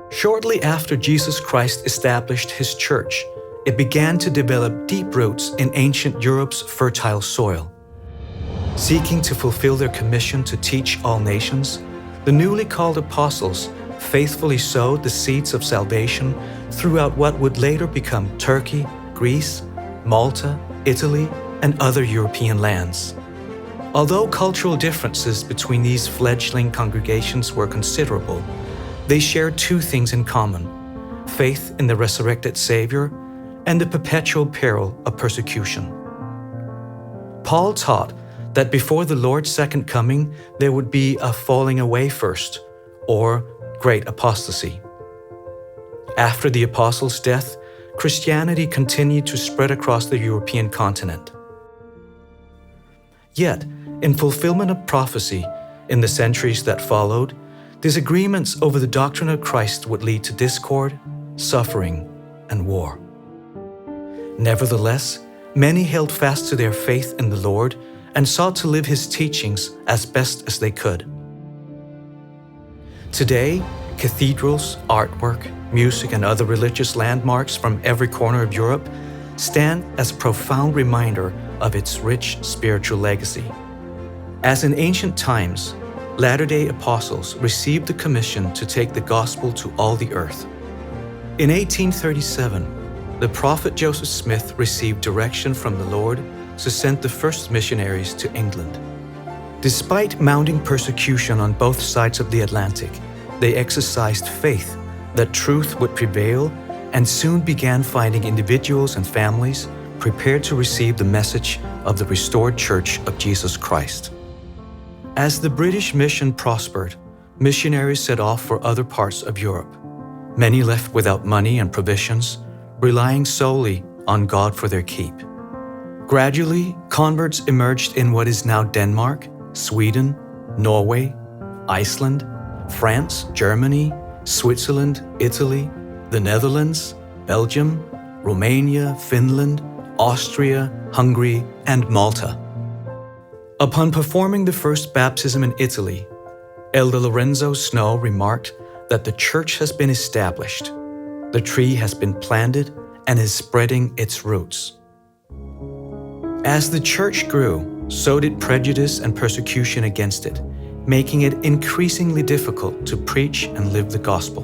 Shortly after Jesus Christ established his church, it began to develop deep roots in ancient Europe's fertile soil. Seeking to fulfill their commission to teach all nations, the newly called apostles faithfully sowed the seeds of salvation throughout what would later become Turkey, Greece, Malta, Italy, and other European lands. Although cultural differences between these fledgling congregations were considerable, they shared two things in common: faith in the resurrected Savior and the perpetual peril of persecution. Paul taught that before the Lord's second coming, there would be a falling away first, or great apostasy. After the apostles' death, Christianity continued to spread across the European continent. Yet, in fulfillment of prophecy, in the centuries that followed, disagreements over the doctrine of Christ would lead to discord, suffering, and war. Nevertheless, many held fast to their faith in the Lord and sought to live His teachings as best as they could. Today, cathedrals, artwork, music, and other religious landmarks from every corner of Europe stand as a profound reminder of its rich spiritual legacy. As in ancient times, Latter-day Apostles received the commission to take the gospel to all the earth. In 1837, the prophet Joseph Smith received direction from the Lord to send the first missionaries to England. Despite mounting persecution on both sides of the Atlantic, they exercised faith that truth would prevail and soon began finding individuals and families prepared to receive the message of the restored Church of Jesus Christ. As the British mission prospered, missionaries set off for other parts of Europe. Many left without money and provisions, relying solely on God for their keep. Gradually, converts emerged in what is now Denmark, Sweden, Norway, Iceland, France, Germany, Switzerland, Italy, the Netherlands, Belgium, Romania, Finland, Austria, Hungary, and Malta. Upon performing the first baptism in Italy, Elder Lorenzo Snow remarked that the church has been established, the tree has been planted, and is spreading its roots. As the church grew, so did prejudice and persecution against it, making it increasingly difficult to preach and live the gospel.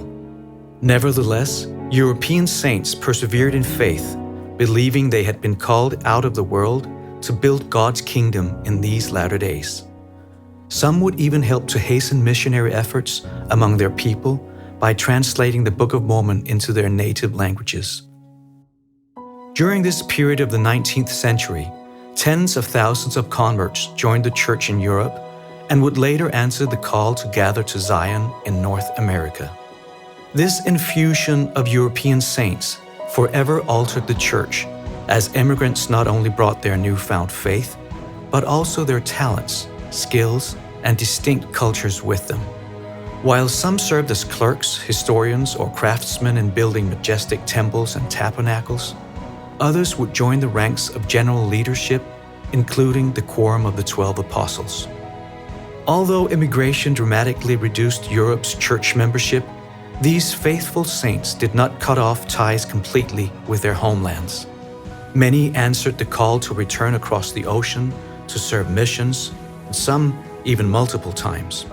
Nevertheless, European saints persevered in faith, believing they had been called out of the world to build God's kingdom in these latter days. Some would even help to hasten missionary efforts among their people by translating the Book of Mormon into their native languages. During this period of the 19th century, tens of thousands of converts joined the church in Europe and would later answer the call to gather to Zion in North America. This infusion of European saints forever altered the church, as immigrants not only brought their newfound faith, but also their talents, skills, and distinct cultures with them. While some served as clerks, historians, or craftsmen in building majestic temples and tabernacles, others would join the ranks of general leadership, including the Quorum of the 12 Apostles. Although immigration dramatically reduced Europe's church membership, these faithful saints did not cut off ties completely with their homelands. Many answered the call to return across the ocean to serve missions, and some even multiple times.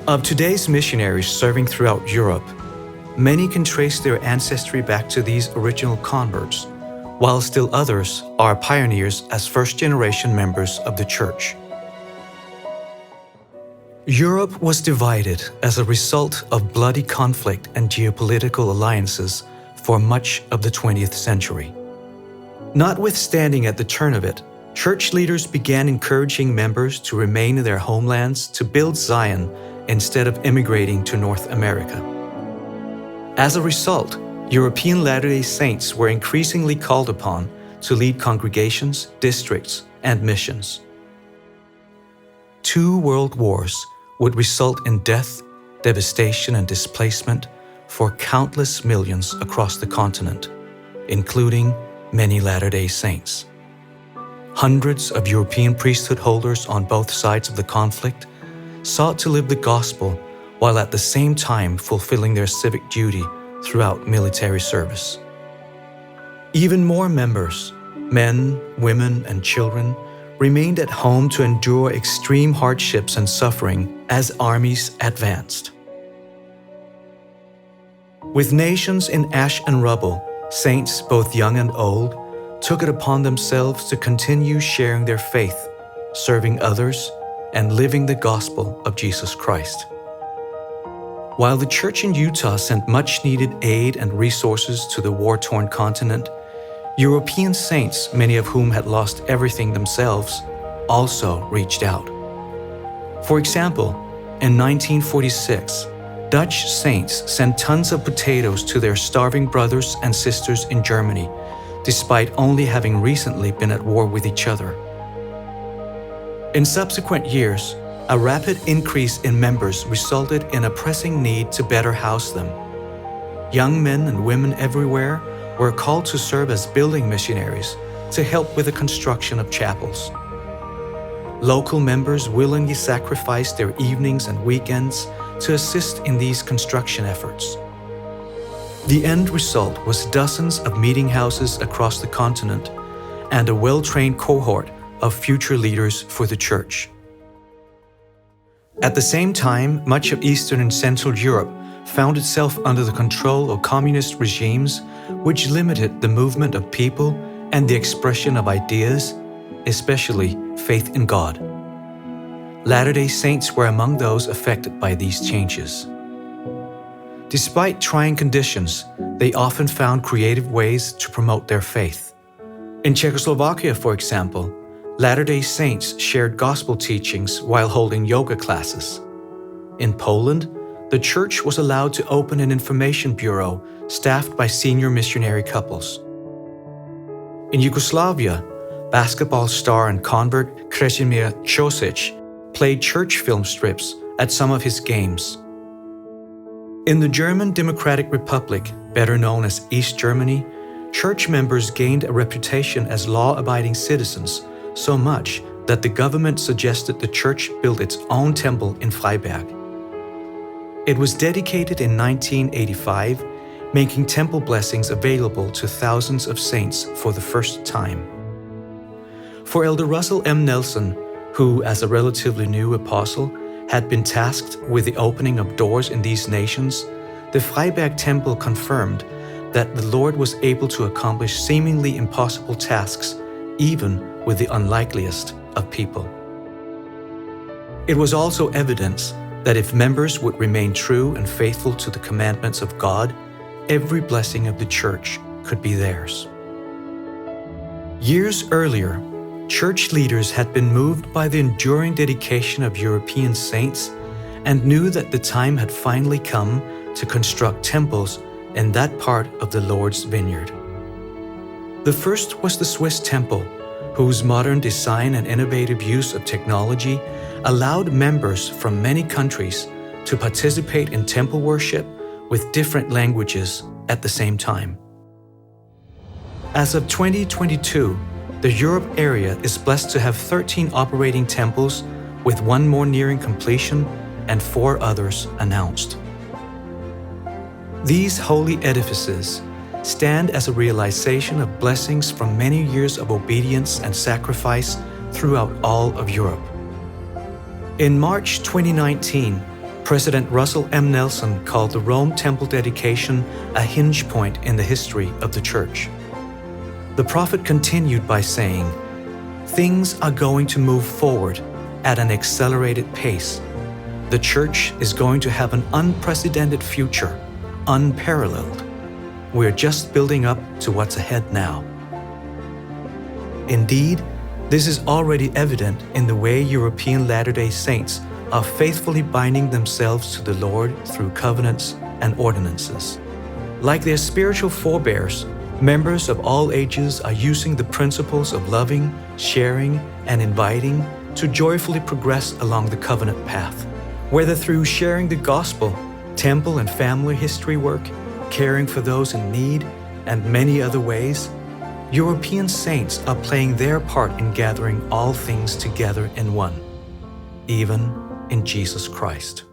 Of today's missionaries serving throughout Europe, many can trace their ancestry back to these original converts, while still others are pioneers as first-generation members of the church. Europe was divided as a result of bloody conflict and geopolitical alliances for much of the 20th century. Notwithstanding at the turn of it, church leaders began encouraging members to remain in their homelands to build Zion instead of immigrating to North America. As a result, European Latter-day Saints were increasingly called upon to lead congregations, districts, and missions. 2 world wars would result in death, devastation, and displacement for countless millions across the continent, including many Latter-day Saints. Hundreds of European priesthood holders on both sides of the conflict sought to live the gospel while at the same time fulfilling their civic duty throughout military service. Even more members, men, women, and children, remained at home to endure extreme hardships and suffering as armies advanced. With nations in ash and rubble, saints, both young and old, took it upon themselves to continue sharing their faith, serving others, and living the gospel of Jesus Christ. While the church in Utah sent much-needed aid and resources to the war-torn continent, European saints, many of whom had lost everything themselves, also reached out. For example, in 1946, Dutch saints sent tons of potatoes to their starving brothers and sisters in Germany, despite only having recently been at war with each other. In subsequent years, a rapid increase in members resulted in a pressing need to better house them. Young men and women everywhere were called to serve as building missionaries to help with the construction of chapels. Local members willingly sacrificed their evenings and weekends to assist in these construction efforts. The end result was dozens of meeting houses across the continent and a well-trained cohort of future leaders for the church. At the same time, much of Eastern and Central Europe found itself under the control of communist regimes, which limited the movement of people and the expression of ideas, especially faith in God. Latter-day Saints were among those affected by these changes. Despite trying conditions, they often found creative ways to promote their faith. In Czechoslovakia, for example, Latter-day Saints shared gospel teachings while holding yoga classes. In Poland, the church was allowed to open an information bureau staffed by senior missionary couples. In Yugoslavia, basketball star and convert Krešimir Ćosić played church film strips at some of his games. In the German Democratic Republic, better known as East Germany, church members gained a reputation as law-abiding citizens so much that the government suggested the church build its own temple in Freiberg. It was dedicated in 1985, making temple blessings available to thousands of saints for the first time. For Elder Russell M. Nelson, who, as a relatively new apostle, had been tasked with the opening of doors in these nations, the Freiberg Temple confirmed that the Lord was able to accomplish seemingly impossible tasks, even with the unlikeliest of people. It was also evidence that if members would remain true and faithful to the commandments of God, every blessing of the church could be theirs. Years earlier, church leaders had been moved by the enduring dedication of European saints and knew that the time had finally come to construct temples in that part of the Lord's vineyard. The first was the Swiss temple, whose modern design and innovative use of technology allowed members from many countries to participate in temple worship with different languages at the same time. As of 2022, the Europe area is blessed to have 13 operating temples, with one more nearing completion and 4 others announced. These holy edifices stand as a realization of blessings from many years of obedience and sacrifice throughout all of Europe. In March 2019, President Russell M. Nelson called the Rome Temple dedication a hinge point in the history of the church. The prophet continued by saying, "Things are going to move forward at an accelerated pace. The church is going to have an unprecedented future, unparalleled. We're just building up to what's ahead now." Indeed, this is already evident in the way European Latter-day Saints are faithfully binding themselves to the Lord through covenants and ordinances. Like their spiritual forebears, members of all ages are using the principles of loving, sharing, and inviting to joyfully progress along the covenant path. Whether through sharing the gospel, temple and family history work, caring for those in need, and many other ways, European saints are playing their part in gathering all things together in one, even in Jesus Christ.